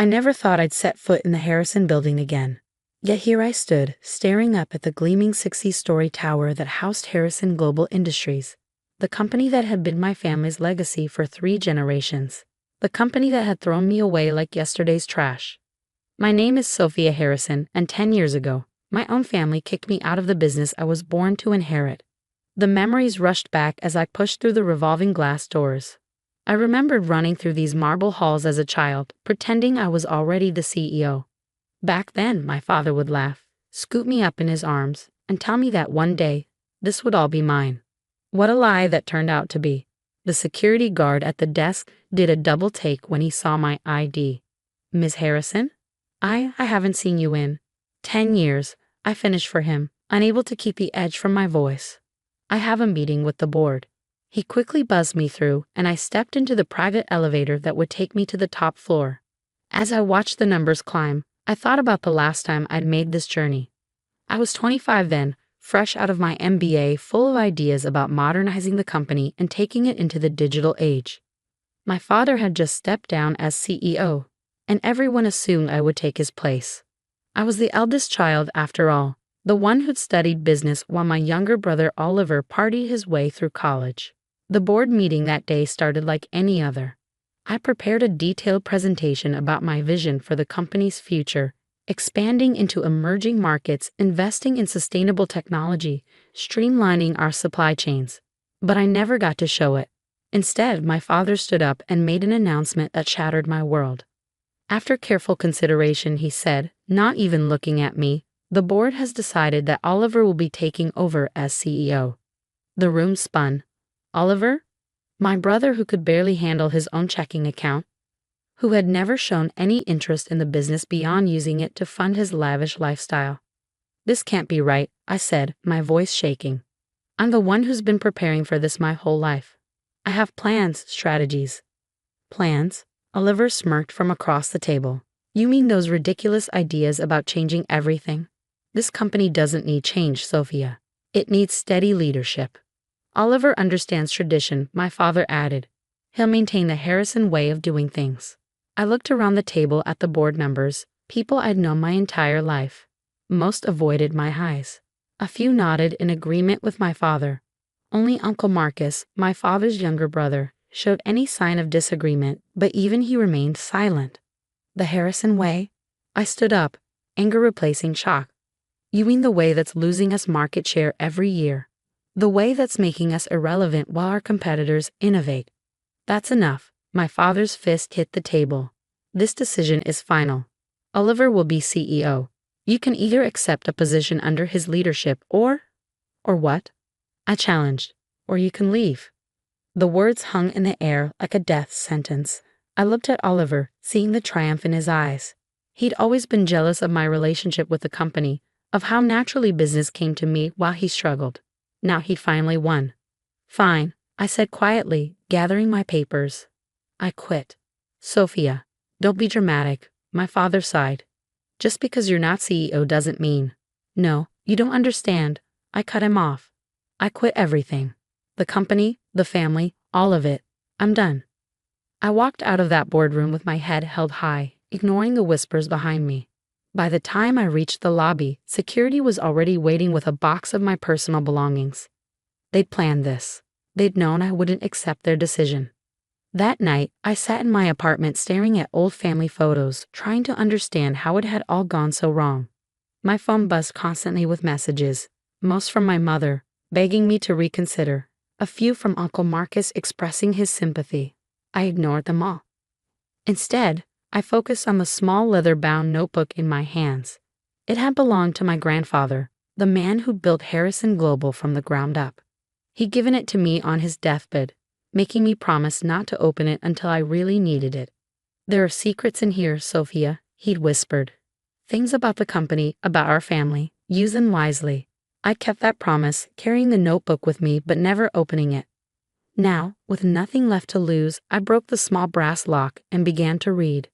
I never thought I'd set foot in the Harrison building again. Yet here I stood, staring up at the gleaming 60-story tower that housed Harrison Global Industries, the company that had been my family's legacy for 3 generations, the company that had thrown me away like yesterday's trash. My name is Sophia Harrison, and 10 years ago, my own family kicked me out of the business I was born to inherit. The memories rushed back as I pushed through the revolving glass doors. I remembered running through these marble halls as a child, pretending I was already the CEO. Back then, my father would laugh, scoop me up in his arms, and tell me that one day, this would all be mine. What a lie that turned out to be. The security guard at the desk did a double take when he saw my ID. Ms. Harrison? I haven't seen you in 10 years, I finished for him, unable to keep the edge from my voice. I have a meeting with the board. He quickly buzzed me through, and I stepped into the private elevator that would take me to the top floor. As I watched the numbers climb, I thought about the last time I'd made this journey. I was 25 then, fresh out of my MBA, full of ideas about modernizing the company and taking it into the digital age. My father had just stepped down as CEO, and everyone assumed I would take his place. I was the eldest child after all, the one who'd studied business while my younger brother Oliver partied his way through college. The board meeting that day started like any other. I prepared a detailed presentation about my vision for the company's future, expanding into emerging markets, investing in sustainable technology, streamlining our supply chains. But I never got to show it. Instead, my father stood up and made an announcement that shattered my world. After careful consideration, he said, not even looking at me, the board has decided that Oliver will be taking over as CEO. The room spun. Oliver? My brother, who could barely handle his own checking account, who had never shown any interest in the business beyond using it to fund his lavish lifestyle. This can't be right, I said, my voice shaking. I'm the one who's been preparing for this my whole life. I have plans, strategies. Plans? Oliver smirked from across the table. You mean those ridiculous ideas about changing everything? This company doesn't need change, Sophia. It needs steady leadership. Oliver understands tradition, my father added. He'll maintain the Harrison way of doing things. I looked around the table at the board members, people I'd known my entire life. Most avoided my eyes. A few nodded in agreement with my father. Only Uncle Marcus, my father's younger brother, showed any sign of disagreement, but even he remained silent. The Harrison way? I stood up, anger replacing shock. You mean the way that's losing us market share every year? The way that's making us irrelevant while our competitors innovate? That's enough. My father's fist hit the table. This decision is final. Oliver will be CEO. You can either accept a position under his leadership or what? I challenged. Or you can leave. The words hung in the air like a death sentence. I looked at Oliver, seeing the triumph in his eyes. He'd always been jealous of my relationship with the company, of how naturally business came to me while he struggled. Now he finally won. Fine, I said quietly, gathering my papers. I quit. Sophia, don't be dramatic, my father sighed. Just because you're not CEO doesn't mean. No, you don't understand. I cut him off. I quit everything. The company, the family, all of it. I'm done. I walked out of that boardroom with my head held high, ignoring the whispers behind me. By the time I reached the lobby, security was already waiting with a box of my personal belongings. They'd planned this. They'd known I wouldn't accept their decision. That night, I sat in my apartment staring at old family photos, trying to understand how it had all gone so wrong. My phone buzzed constantly with messages, most from my mother, begging me to reconsider, a few from Uncle Marcus expressing his sympathy. I ignored them all. Instead, I focused on the small leather-bound notebook in my hands. It had belonged to my grandfather, the man who built Harrison Global from the ground up. He'd given it to me on his deathbed, making me promise not to open it until I really needed it. There are secrets in here, Sophia, he'd whispered. Things about the company, about our family. Use them wisely. I kept that promise, carrying the notebook with me but never opening it. Now, with nothing left to lose, I broke the small brass lock and began to read.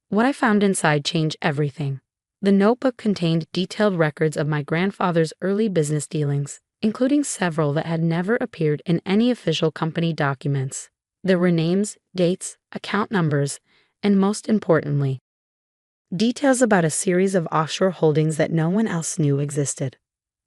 What I found inside changed everything. The notebook contained detailed records of my grandfather's early business dealings, including several that had never appeared in any official company documents. There were names, dates, account numbers, and most importantly, Details about a series of offshore holdings that no one else knew existed.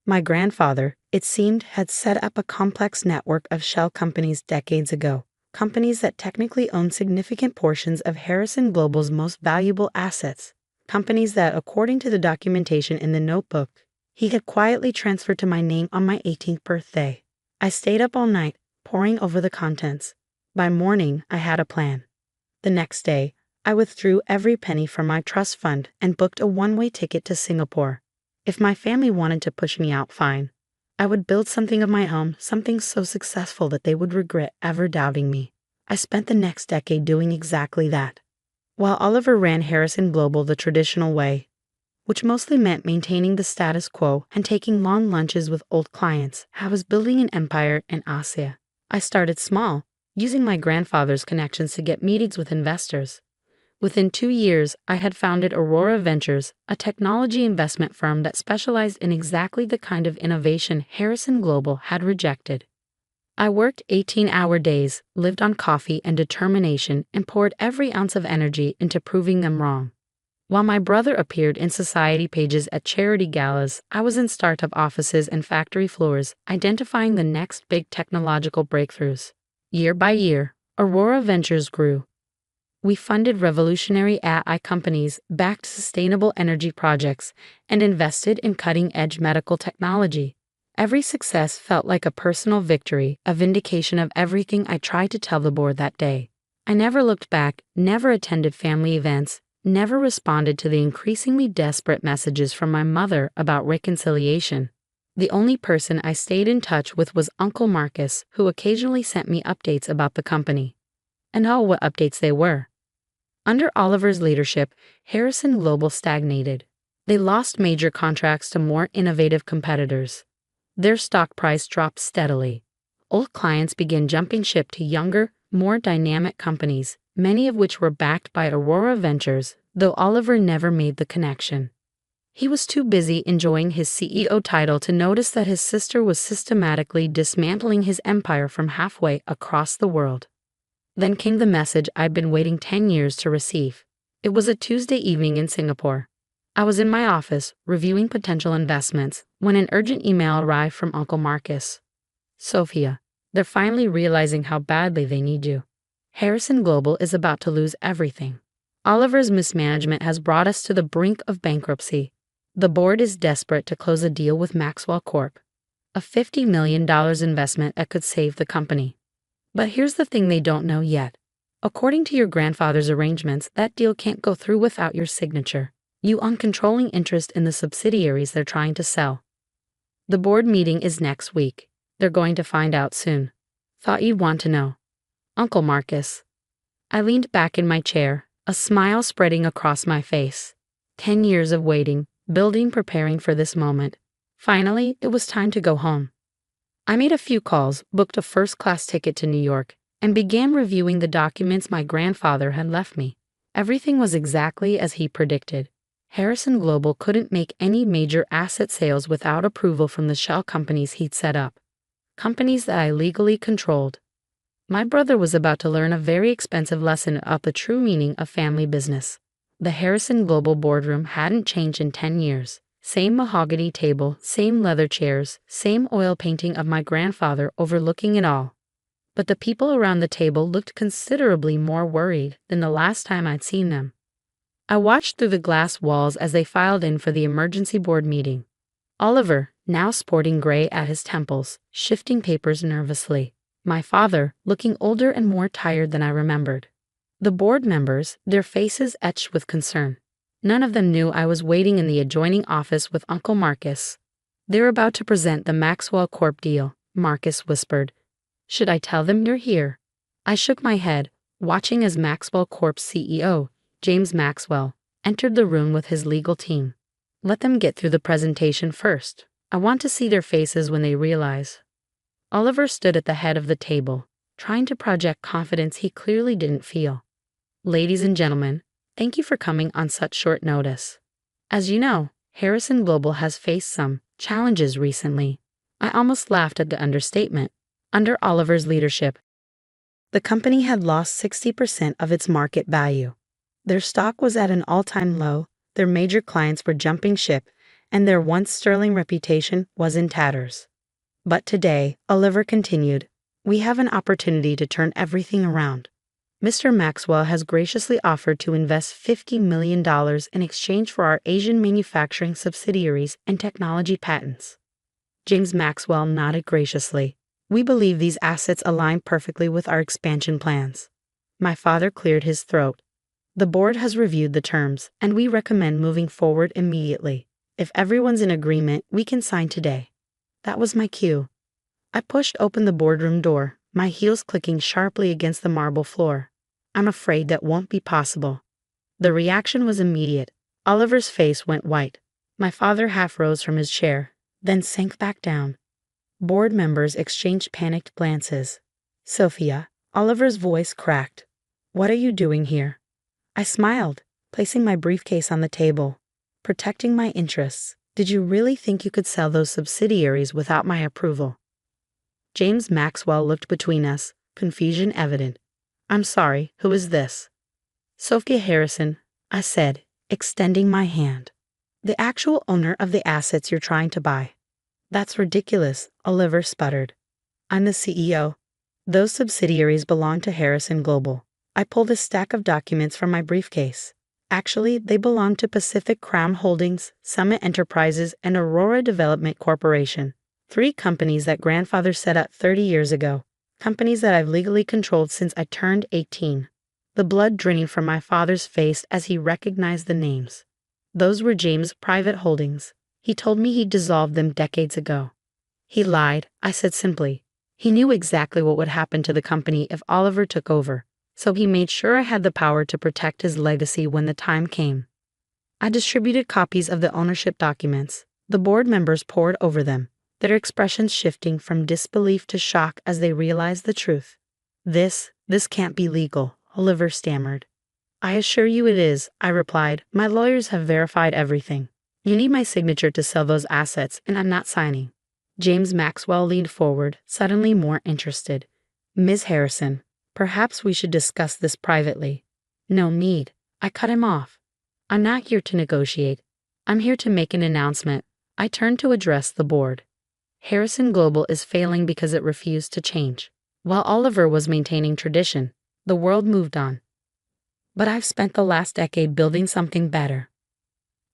My grandfather, it seemed, had set up a complex network of shell companies decades ago, companies that technically owned significant portions of Harrison Global's most valuable assets, companies that, according to the documentation in the notebook, he had quietly transferred to my name on my 18th birthday. I stayed up all night, poring over the contents. By morning, I had a plan. The next day, I withdrew every penny from my trust fund and booked a one-way ticket to Singapore. If my family wanted to push me out, fine. I would build something of my own, something so successful that they would regret ever doubting me. I spent the next decade doing exactly that. While Oliver ran Harrison Global the traditional way, which mostly meant maintaining the status quo and taking long lunches with old clients, I was building an empire in Asia. I started small, using my grandfather's connections to get meetings with investors. Within 2 years, I had founded Aurora Ventures, a technology investment firm that specialized in exactly the kind of innovation Harrison Global had rejected. I worked 18-hour days, lived on coffee and determination, and poured every ounce of energy into proving them wrong. While my brother appeared in society pages at charity galas, I was in startup offices and factory floors, identifying the next big technological breakthroughs. Year by year, Aurora Ventures grew. We funded revolutionary AI companies, backed sustainable energy projects, and invested in cutting-edge medical technology. Every success felt like a personal victory, a vindication of everything I tried to tell the board that day. I never looked back, never attended family events, never responded to the increasingly desperate messages from my mother about reconciliation. The only person I stayed in touch with was Uncle Marcus, who occasionally sent me updates about the company. And oh, what updates they were. Under Oliver's leadership, Harrison Global stagnated. They lost major contracts to more innovative competitors. Their stock price dropped steadily. Old clients began jumping ship to younger, more dynamic companies, many of which were backed by Aurora Ventures, though Oliver never made the connection. He was too busy enjoying his CEO title to notice that his sister was systematically dismantling his empire from halfway across the world. Then came the message I'd been waiting 10 years to receive. It was a Tuesday evening in Singapore. I was in my office, reviewing potential investments, when an urgent email arrived from Uncle Marcus. Sophia, they're finally realizing how badly they need you. Harrison Global is about to lose everything. Oliver's mismanagement has brought us to the brink of bankruptcy. The board is desperate to close a deal with Maxwell Corp, a $50 million investment that could save the company. But here's the thing they don't know yet. According to your grandfather's arrangements, that deal can't go through without your signature. You own controlling interest in the subsidiaries they're trying to sell. The board meeting is next week. They're going to find out soon. Thought you'd want to know. Uncle Marcus. I leaned back in my chair, a smile spreading across my face. 10 years of waiting, building, preparing for this moment. Finally, it was time to go home. I made a few calls, booked a first-class ticket to New York, and began reviewing the documents my grandfather had left me. Everything was exactly as he predicted. Harrison Global couldn't make any major asset sales without approval from the shell companies he'd set up. Companies that I legally controlled. My brother was about to learn a very expensive lesson about the true meaning of family business. The Harrison Global boardroom hadn't changed in 10 years. Same mahogany table, same leather chairs, same oil painting of my grandfather overlooking it all. But the people around the table looked considerably more worried than the last time I'd seen them. I watched through the glass walls as they filed in for the emergency board meeting. Oliver, now sporting gray at his temples, shifting papers nervously. My father, looking older and more tired than I remembered. The board members, their faces etched with concern. None of them knew I was waiting in the adjoining office with Uncle Marcus. They're about to present the Maxwell Corp deal, Marcus whispered. Should I tell them you're here? I shook my head, watching as Maxwell Corp's CEO, James Maxwell, entered the room with his legal team. Let them get through the presentation first. I want to see their faces when they realize. Oliver stood at the head of the table, trying to project confidence he clearly didn't feel. Ladies and gentlemen, thank you for coming on such short notice. As you know, Harrison Global has faced some challenges recently. I almost laughed at the understatement. Under Oliver's leadership, the company had lost 60% of its market value. Their stock was at an all-time low, their major clients were jumping ship, and their once sterling reputation was in tatters. But today, Oliver continued, we have an opportunity to turn everything around. Mr. Maxwell has graciously offered to invest $50 million in exchange for our Asian manufacturing subsidiaries and technology patents. James Maxwell nodded graciously. We believe these assets align perfectly with our expansion plans. My father cleared his throat. The board has reviewed the terms, and we recommend moving forward immediately. If everyone's in agreement, we can sign today. That was my cue. I pushed open the boardroom door, my heels clicking sharply against the marble floor. I'm afraid that won't be possible. The reaction was immediate. Oliver's face went white. My father half rose from his chair, then sank back down. Board members exchanged panicked glances. Sophia, Oliver's voice cracked. What are you doing here? I smiled, placing my briefcase on the table. Protecting my interests. Did you really think you could sell those subsidiaries without my approval? James Maxwell looked between us, confusion evident. I'm sorry, who is this? Sophia Harrison, I said, extending my hand. The actual owner of the assets you're trying to buy. That's ridiculous, Oliver sputtered. I'm the CEO. Those subsidiaries belong to Harrison Global. I pulled a stack of documents from my briefcase. Actually, they belong to Pacific Crown Holdings, Summit Enterprises, and Aurora Development Corporation. 3 companies that grandfather set up 30 years ago. Companies that I've legally controlled since I turned 18. The blood draining from my father's face as he recognized the names. Those were James' private holdings. He told me he'd dissolved them decades ago. He lied, I said simply. He knew exactly what would happen to the company if Oliver took over, so he made sure I had the power to protect his legacy when the time came. I distributed copies of the ownership documents. The board members pored over them, their expressions shifting from disbelief to shock as they realized the truth. This can't be legal, Oliver stammered. I assure you it is, I replied. My lawyers have verified everything. You need my signature to sell those assets, and I'm not signing. James Maxwell leaned forward, suddenly more interested. Ms. Harrison, perhaps we should discuss this privately. No need. I cut him off. I'm not here to negotiate. I'm here to make an announcement. I turned to address the board. Harrison Global is failing because it refused to change. While Oliver was maintaining tradition, the world moved on. But I've spent the last decade building something better.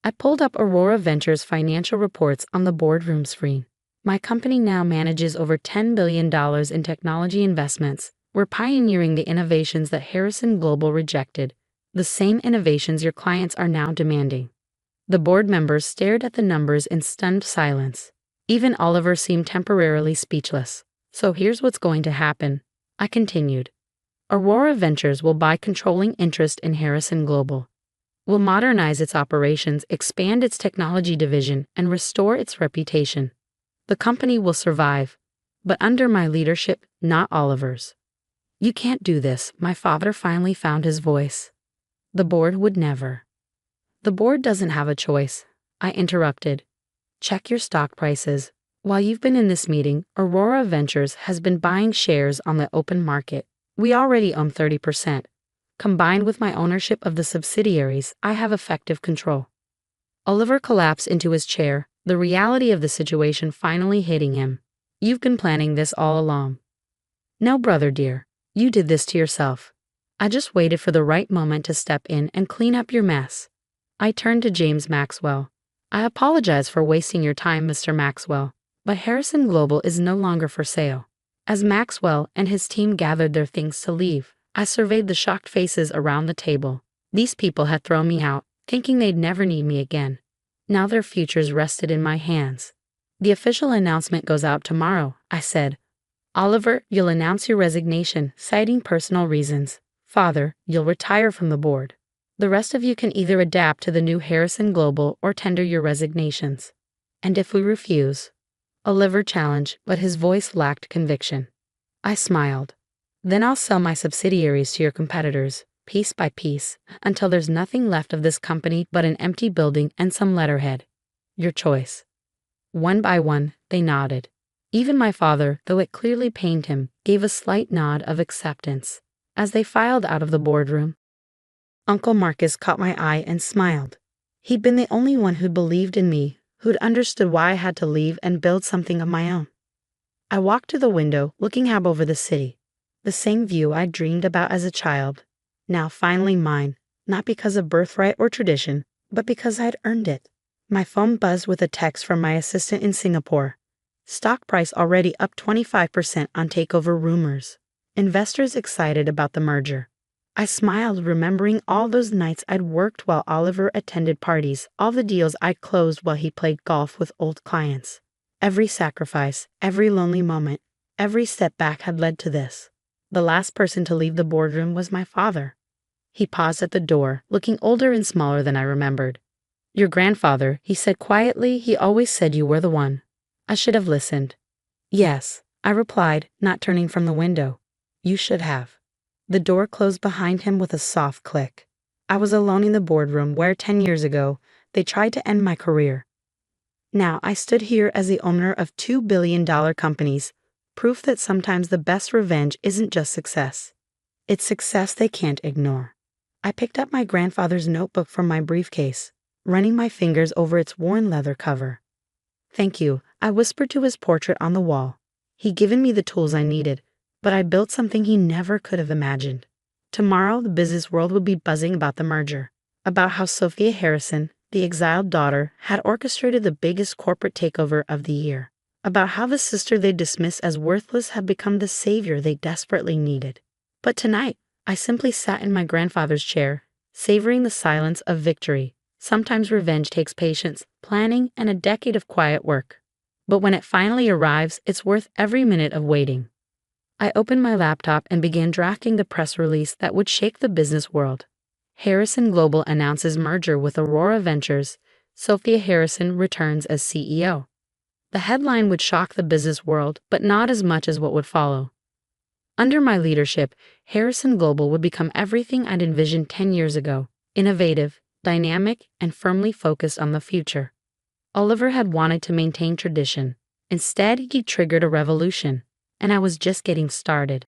I pulled up Aurora Ventures' financial reports on the boardroom screen. My company now manages over $10 billion in technology investments. We're pioneering the innovations that Harrison Global rejected, the same innovations your clients are now demanding. The board members stared at the numbers in stunned silence. Even Oliver seemed temporarily speechless. So here's what's going to happen, I continued. Aurora Ventures will buy controlling interest in Harrison Global. We'll modernize its operations, expand its technology division, and restore its reputation. The company will survive, but under my leadership, not Oliver's. You can't do this, my father finally found his voice. The board would never. The board doesn't have a choice, I interrupted. Check your stock prices. While you've been in this meeting, Aurora Ventures has been buying shares on the open market. We already own 30%. Combined with my ownership of the subsidiaries, I have effective control. Oliver collapsed into his chair, the reality of the situation finally hitting him. You've been planning this all along. No, brother dear, you did this to yourself. I just waited for the right moment to step in and clean up your mess. I turned to James Maxwell. I apologize for wasting your time, Mr. Maxwell, but Harrison Global is no longer for sale. As Maxwell and his team gathered their things to leave, I surveyed the shocked faces around the table. These people had thrown me out, thinking they'd never need me again. Now their futures rested in my hands. The official announcement goes out tomorrow, I said. Oliver, you'll announce your resignation, citing personal reasons. Father, you'll retire from the board. The rest of you can either adapt to the new Harrison Global or tender your resignations. And if we refuse? Oliver challenged, but his voice lacked conviction. I smiled. Then I'll sell my subsidiaries to your competitors, piece by piece, until there's nothing left of this company but an empty building and some letterhead. Your choice. One by one, they nodded. Even my father, though it clearly pained him, gave a slight nod of acceptance. As they filed out of the boardroom, Uncle Marcus caught my eye and smiled. He'd been the only one who'd believed in me, who'd understood why I had to leave and build something of my own. I walked to the window, looking out over the city. The same view I'd dreamed about as a child, now finally mine, not because of birthright or tradition, but because I'd earned it. My phone buzzed with a text from my assistant in Singapore. Stock price already up 25% on takeover rumors. Investors excited about the merger. I smiled, remembering all those nights I'd worked while Oliver attended parties, all the deals I'd closed while he played golf with old clients. Every sacrifice, every lonely moment, every setback had led to this. The last person to leave the boardroom was my father. He paused at the door, looking older and smaller than I remembered. "Your grandfather," he said quietly, "he always said you were the one." I should have listened. "Yes," I replied, not turning from the window. "You should have." The door closed behind him with a soft click. I was alone in the boardroom where 10 years ago, they tried to end my career. Now I stood here as the owner of $2 billion companies, proof that sometimes the best revenge isn't just success. It's success they can't ignore. I picked up my grandfather's notebook from my briefcase, running my fingers over its worn leather cover. "Thank you," I whispered to his portrait on the wall. He'd given me the tools I needed, but I built something he never could have imagined. Tomorrow, the business world would be buzzing about the merger, about how Sophia Harrison, the exiled daughter, had orchestrated the biggest corporate takeover of the year, about how the sister they dismissed as worthless had become the savior they desperately needed. But tonight, I simply sat in my grandfather's chair, savoring the silence of victory. Sometimes revenge takes patience, planning, and a decade of quiet work. But when it finally arrives, it's worth every minute of waiting. I opened my laptop and began drafting the press release that would shake the business world. Harrison Global announces merger with Aurora Ventures. Sophia Harrison returns as CEO. The headline would shock the business world, but not as much as what would follow. Under my leadership, Harrison Global would become everything I'd envisioned 10 years ago: innovative, dynamic, and firmly focused on the future. Oliver had wanted to maintain tradition. Instead, he triggered a revolution, and I was just getting started.